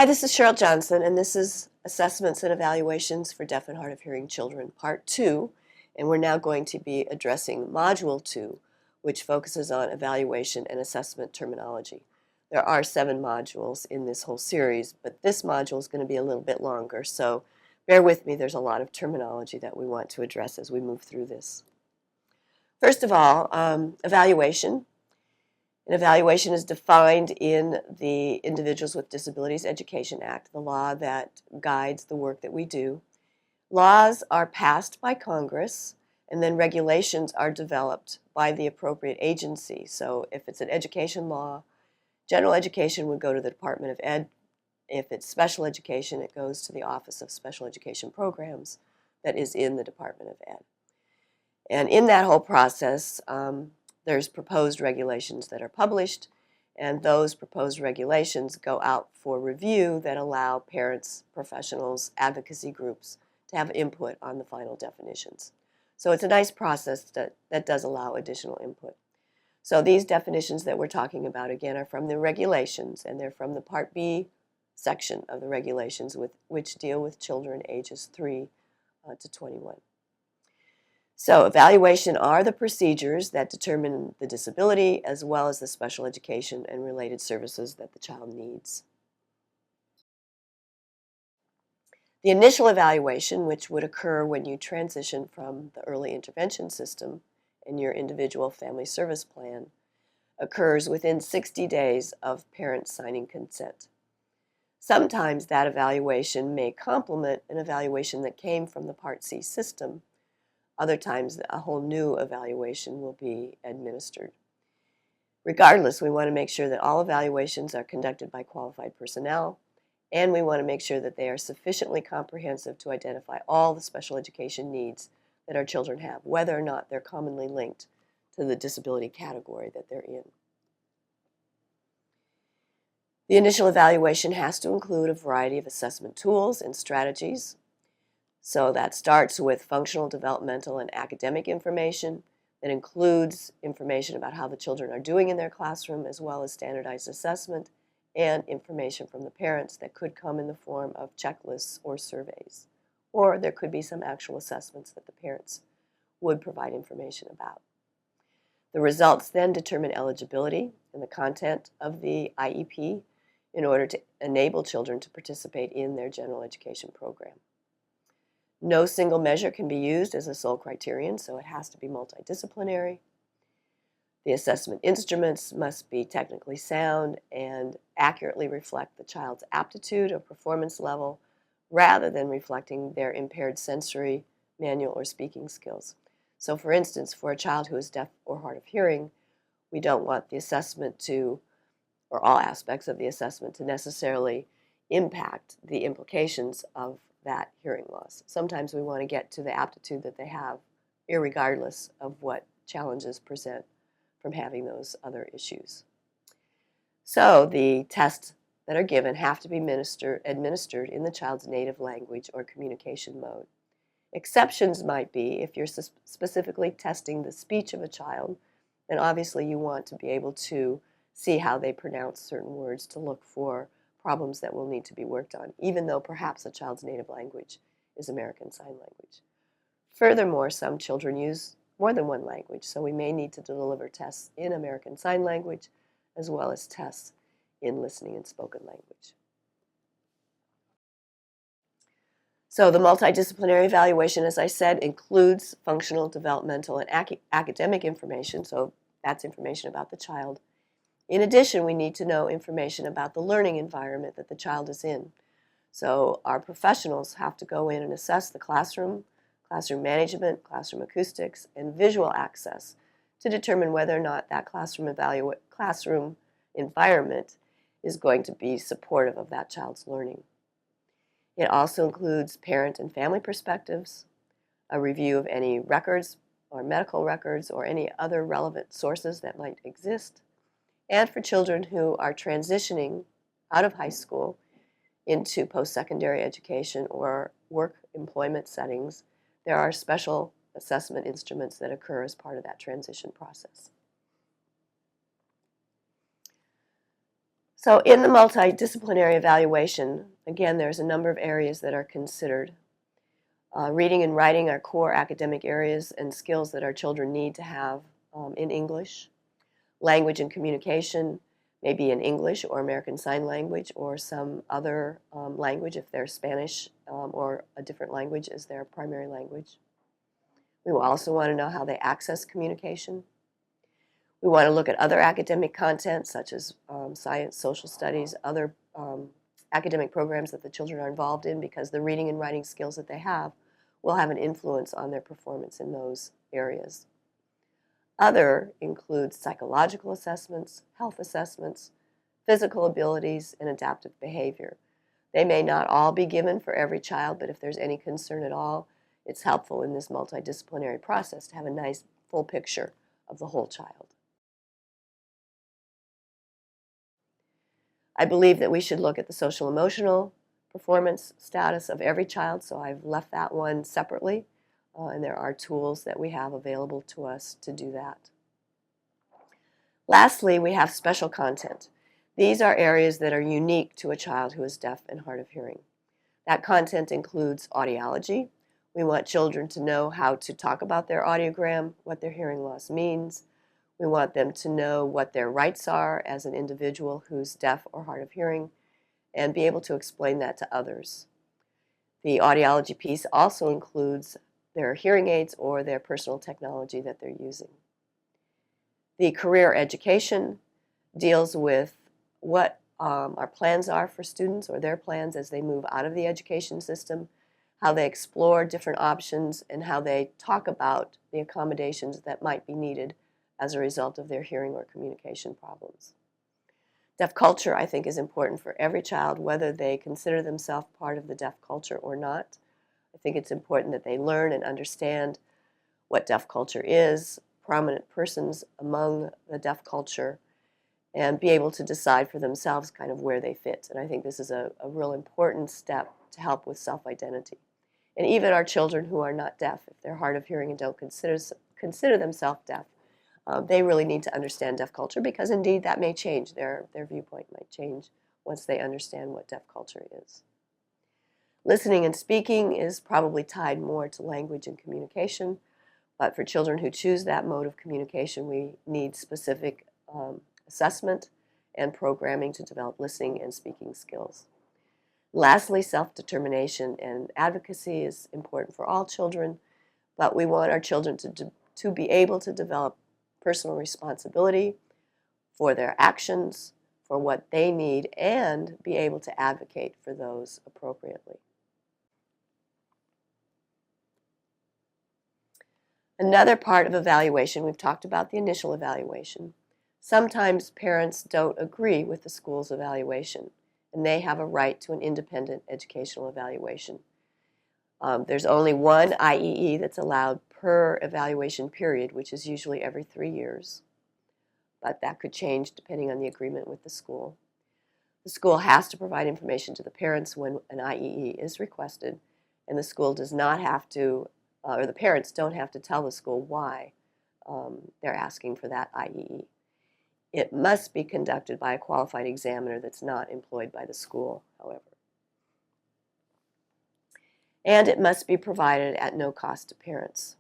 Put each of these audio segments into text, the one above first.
Hi, this is Cheryl Johnson, and this is Assessments and Evaluations for Deaf and Hard of Hearing Children, Part 2, and we're now going to be addressing Module 2, which focuses on evaluation and assessment terminology. There are 7 modules in this whole series, but this module is going to be a little bit longer, so bear with me. There's a lot of terminology that we want to address as we move through this. First of all, evaluation. An evaluation is defined in the Individuals with Disabilities Education Act, the law that guides the work that we do. Laws are passed by Congress, and then regulations are developed by the appropriate agency. So if it's an education law, general education would go to the Department of Ed. If it's special education, it goes to the Office of Special Education Programs that is in the Department of Ed. And in that whole process, there's proposed regulations that are published, and those proposed regulations go out for review that allow parents, professionals, advocacy groups to have input on the final definitions. So it's a nice process that does allow additional input. So these definitions that we're talking about, again, are from the regulations, and they're from the Part B section of the regulations, which deal with children ages 3 to 21. So evaluation are the procedures that determine the disability as well as the special education and related services that the child needs. The initial evaluation, which would occur when you transition from the early intervention system in your individual family service plan, occurs within 60 days of parents signing consent. Sometimes that evaluation may complement an evaluation that came from the Part C system. Other times, a whole new evaluation will be administered. Regardless, we want to make sure that all evaluations are conducted by qualified personnel, and we want to make sure that they are sufficiently comprehensive to identify all the special education needs that our children have, whether or not they're commonly linked to the disability category that they're in. The initial evaluation has to include a variety of assessment tools and strategies. So that starts with functional, developmental, and academic information that includes information about how the children are doing in their classroom, as well as standardized assessment and information from the parents that could come in the form of checklists or surveys. Or there could be some actual assessments that the parents would provide information about. The results then determine eligibility and the content of the IEP in order to enable children to participate in their general education program. No single measure can be used as a sole criterion, so it has to be multidisciplinary. The assessment instruments must be technically sound and accurately reflect the child's aptitude or performance level rather than reflecting their impaired sensory, manual, or speaking skills. So for instance, for a child who is deaf or hard of hearing, we don't want the assessment to, or all aspects of the assessment, to necessarily impact the implications of that hearing loss. Sometimes we want to get to the aptitude that they have, irregardless of what challenges present from having those other issues. So the tests that are given have to be administered in the child's native language or communication mode. Exceptions might be if you're specifically testing the speech of a child, then obviously you want to be able to see how they pronounce certain words to look for problems that will need to be worked on, even though perhaps a child's native language is American Sign Language. Furthermore, some children use more than one language, so we may need to deliver tests in American Sign Language as well as tests in listening and spoken language. So the multidisciplinary evaluation, as I said, includes functional, developmental, and academic information, so that's information about the child. In addition, we need to know information about the learning environment that the child is in. So our professionals have to go in and assess the classroom management, classroom acoustics, and visual access to determine whether or not that classroom environment is going to be supportive of that child's learning. It also includes parent and family perspectives, a review of any records or medical records or any other relevant sources that might exist, and for children who are transitioning out of high school into post-secondary education or work employment settings, there are special assessment instruments that occur as part of that transition process. So in the multidisciplinary evaluation, again, there's a number of areas that are considered. Reading and writing are core academic areas and skills that our children need to have in English. Language and communication may be in English or American Sign Language or some other language if they're Spanish or a different language as their primary language. We will also want to know how they access communication. We want to look at other academic content such as science, social studies, other academic programs that the children are involved in, because the reading and writing skills that they have will have an influence on their performance in those areas. Other includes psychological assessments, health assessments, physical abilities, and adaptive behavior. They may not all be given for every child, but if there's any concern at all, it's helpful in this multidisciplinary process to have a nice full picture of the whole child. I believe that we should look at the social emotional performance status of every child, so I've left that one separately, and there are tools that we have available to us to do that. Lastly, we have special content. These are areas that are unique to a child who is deaf and hard of hearing. That content includes audiology. We want children to know how to talk about their audiogram, what their hearing loss means. We want them to know what their rights are as an individual who's deaf or hard of hearing and be able to explain that to others. The audiology piece also includes their hearing aids or their personal technology that they're using. The career education deals with what our plans are for students or their plans as they move out of the education system, how they explore different options, and how they talk about the accommodations that might be needed as a result of their hearing or communication problems. Deaf culture, I think, is important for every child, whether they consider themselves part of the deaf culture or not. I think it's important that they learn and understand what deaf culture is, prominent persons among the deaf culture, and be able to decide for themselves kind of where they fit. And I think this is a real important step to help with self-identity. And even our children who are not deaf, if they're hard of hearing and don't consider themselves deaf, they really need to understand deaf culture, because indeed that may change. Their viewpoint might change once they understand what deaf culture is. Listening and speaking is probably tied more to language and communication, but for children who choose that mode of communication, we need specific assessment and programming to develop listening and speaking skills. Lastly, self-determination and advocacy is important for all children, but we want our children to be able to develop personal responsibility for their actions, for what they need, and be able to advocate for those appropriately. Another part of evaluation, we've talked about the initial evaluation. Sometimes parents don't agree with the school's evaluation, and they have a right to an independent educational evaluation. There's only one IEE that's allowed per evaluation period, which is usually every 3 years, but that could change depending on the agreement with the school. The school has to provide information to the parents when an IEE is requested, and the school does not have to, or the parents don't have to tell the school why they're asking for that IEE. It must be conducted by a qualified examiner that's not employed by the school, however. And it must be provided at no cost to parents.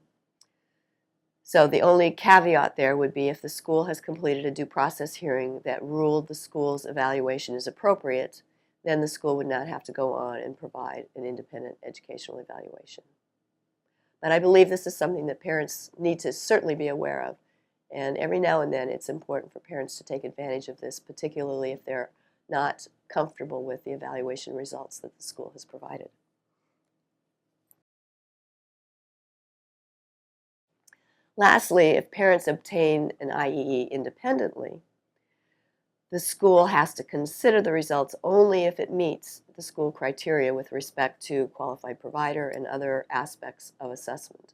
So the only caveat there would be if the school has completed a due process hearing that ruled the school's evaluation is appropriate, then the school would not have to go on and provide an independent educational evaluation. But I believe this is something that parents need to certainly be aware of. And every now and then it's important for parents to take advantage of this, particularly if they're not comfortable with the evaluation results that the school has provided. Lastly, if parents obtain an IEE independently, the school has to consider the results only if it meets the school criteria with respect to qualified provider and other aspects of assessment.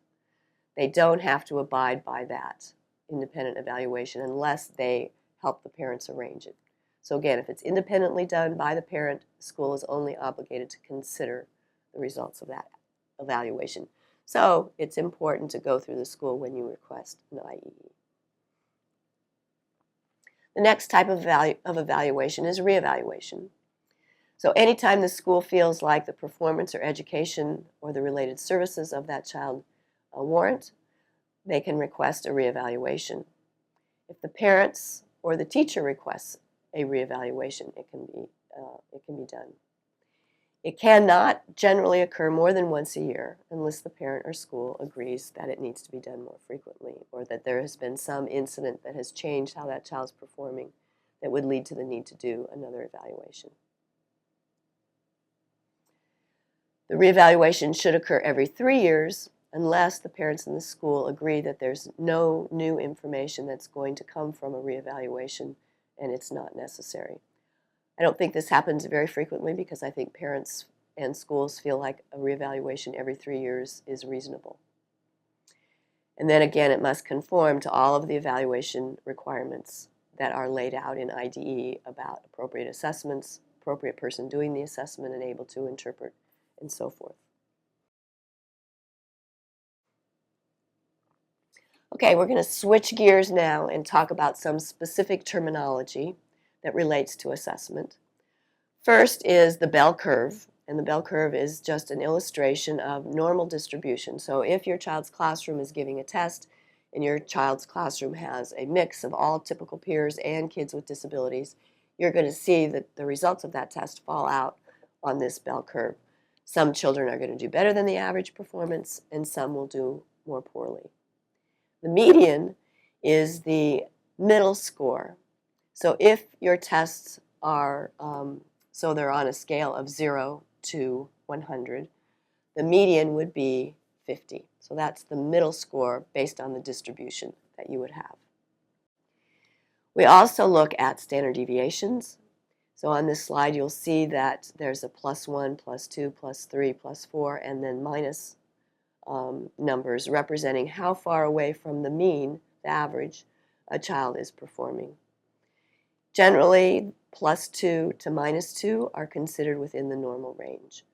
They don't have to abide by that independent evaluation unless they help the parents arrange it. So again, if it's independently done by the parent, the school is only obligated to consider the results of that evaluation. So it's important to go through the school when you request an IEE. The next type of evaluation is reevaluation. So anytime the school feels like the performance or education or the related services of that child warrant, they can request a reevaluation. If the parents or the teacher requests a reevaluation, it can be done. It cannot generally occur more than once a year unless the parent or school agrees that it needs to be done more frequently, or that there has been some incident that has changed how that child's performing that would lead to the need to do another evaluation. The reevaluation should occur every 3 years unless the parents and the school agree that there's no new information that's going to come from a reevaluation and it's not necessary. I don't think this happens very frequently because I think parents and schools feel like a reevaluation every 3 years is reasonable. And then again, it must conform to all of the evaluation requirements that are laid out in IDE about appropriate assessments, appropriate person doing the assessment and able to interpret, and so forth. Okay, we're going to switch gears now and talk about some specific terminology that relates to assessment. First is the bell curve, and the bell curve is just an illustration of normal distribution. So if your child's classroom is giving a test and your child's classroom has a mix of all typical peers and kids with disabilities, you're going to see that the results of that test fall out on this bell curve. Some children are going to do better than the average performance, and some will do more poorly. The median is the middle score. So if your tests are, so they're on a scale of 0 to 100, the median would be 50. So that's the middle score based on the distribution that you would have. We also look at standard deviations. So on this slide, you'll see that there's a +1, +2, +3, +4, and then minus numbers representing how far away from the mean, the average, a child is performing. Generally, +2 to -2 are considered within the normal range.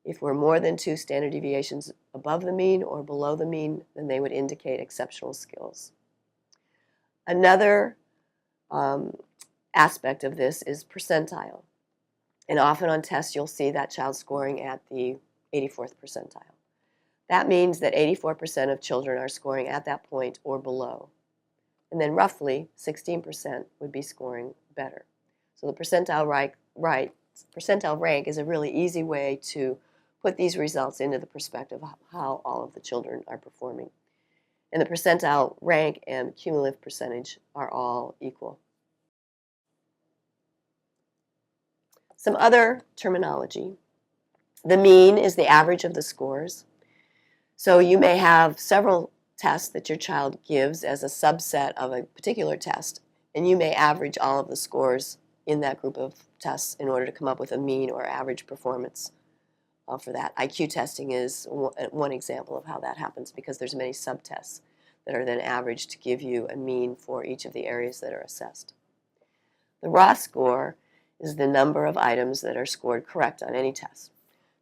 If we're more than 2 standard deviations above the mean or below the mean, then they would indicate exceptional skills. Another aspect of this is percentile. And often on tests, you'll see that child scoring at the 84th percentile. That means that 84% of children are scoring at that point or below. And then roughly 16% would be scoring better. So the percentile rank is a really easy way to put these results into the perspective of how all of the children are performing. And the percentile rank and cumulative percentage are all equal. Some other terminology. The mean is the average of the scores. So you may have several tests that your child gives as a subset of a particular test, and you may average all of the scores in that group of tests in order to come up with a mean or average performance for that. IQ testing is one example of how that happens because there's many subtests that are then averaged to give you a mean for each of the areas that are assessed. The raw score is the number of items that are scored correct on any test.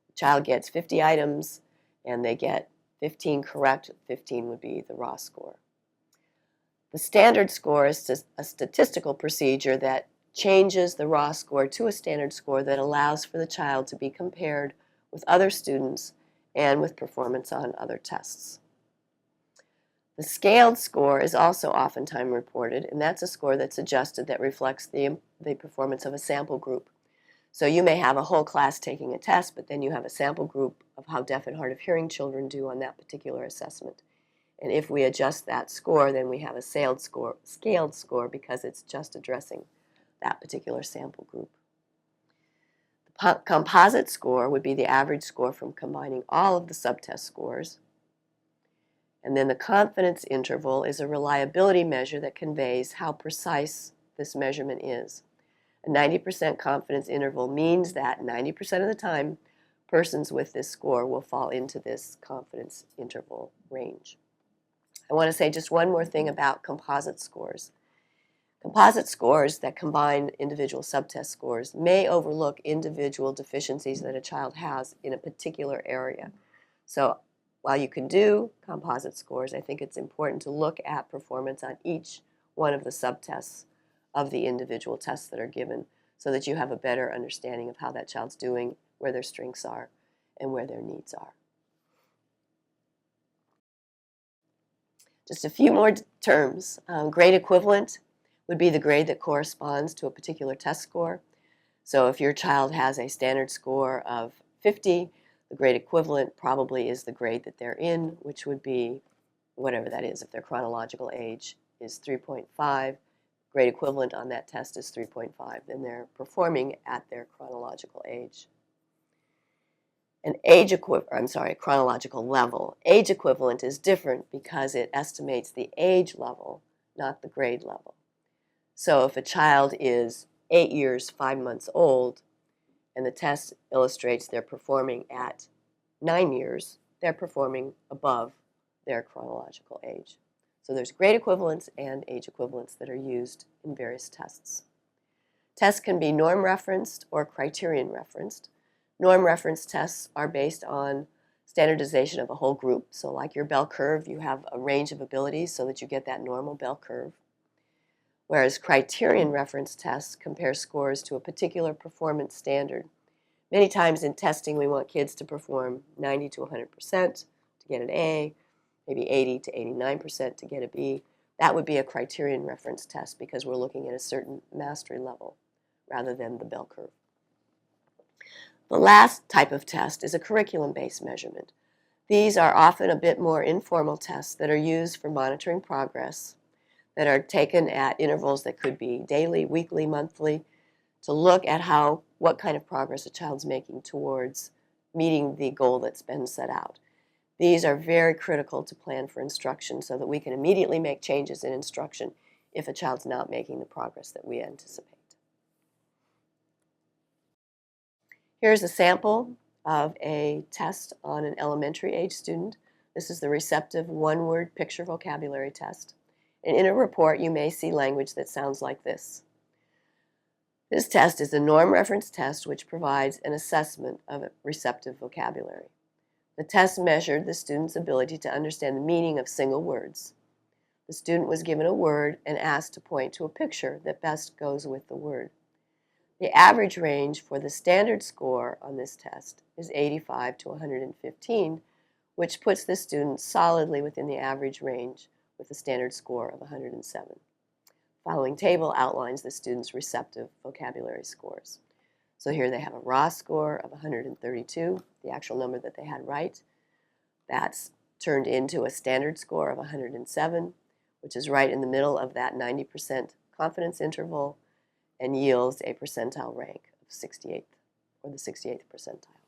The child gets 50 items and they get 15 correct, 15 would be the raw score. The standard score is a statistical procedure that changes the raw score to a standard score that allows for the child to be compared with other students and with performance on other tests. The scaled score is also oftentimes reported, and that's a score that's adjusted that reflects the performance of a sample group. So you may have a whole class taking a test, but then you have a sample group of how deaf and hard of hearing children do on that particular assessment. And if we adjust that score, then we have a scaled score because it's just addressing that particular sample group. The composite score would be the average score from combining all of the subtest scores. And then the confidence interval is a reliability measure that conveys how precise this measurement is. A 90% confidence interval means that 90% of the time, persons with this score will fall into this confidence interval range. I want to say just one more thing about composite scores. Composite scores that combine individual subtest scores may overlook individual deficiencies that a child has in a particular area. So while you can do composite scores, I think it's important to look at performance on each one of the subtests of the individual tests that are given so that you have a better understanding of how that child's doing, where their strengths are, and where their needs are. Just a few more terms. Grade equivalent would be the grade that corresponds to a particular test score. So if your child has a standard score of 50, the grade equivalent probably is the grade that they're in, which would be whatever that is. If their chronological age is 3.5, grade equivalent on that test is 3.5, then they're performing at their chronological age. An chronological level. Age equivalent is different because it estimates the age level, not the grade level. So if a child is 8 years, 5 months old, and the test illustrates they're performing at 9 years, they're performing above their chronological age. So there's grade equivalents and age equivalents that are used in various tests. Tests can be norm referenced or criterion referenced. Norm reference tests are based on standardization of a whole group. So like your bell curve, you have a range of abilities so that you get that normal bell curve. Whereas criterion reference tests compare scores to a particular performance standard. Many times in testing, we want kids to perform 90 to 100% to get an A, maybe 80 to 89% to get a B. That would be a criterion reference test because we're looking at a certain mastery level rather than the bell curve. The last type of test is a curriculum-based measurement. These are often a bit more informal tests that are used for monitoring progress, that are taken at intervals that could be daily, weekly, monthly, to look at what kind of progress a child's making towards meeting the goal that's been set out. These are very critical to plan for instruction so that we can immediately make changes in instruction if a child's not making the progress that we anticipate. Here's a sample of a test on an elementary age student. This is the receptive one-word picture vocabulary test. And in a report, you may see language that sounds like this. This test is a norm reference test which provides an assessment of receptive vocabulary. The test measured the student's ability to understand the meaning of single words. The student was given a word and asked to point to a picture that best goes with the word. The average range for the standard score on this test is 85 to 115, which puts the student solidly within the average range with a standard score of 107. The following table outlines the student's receptive vocabulary scores. So here they have a raw score of 132, the actual number that they had right. That's turned into a standard score of 107, which is right in the middle of that 90% confidence interval and yields a percentile rank of 68th, or the 68th percentile.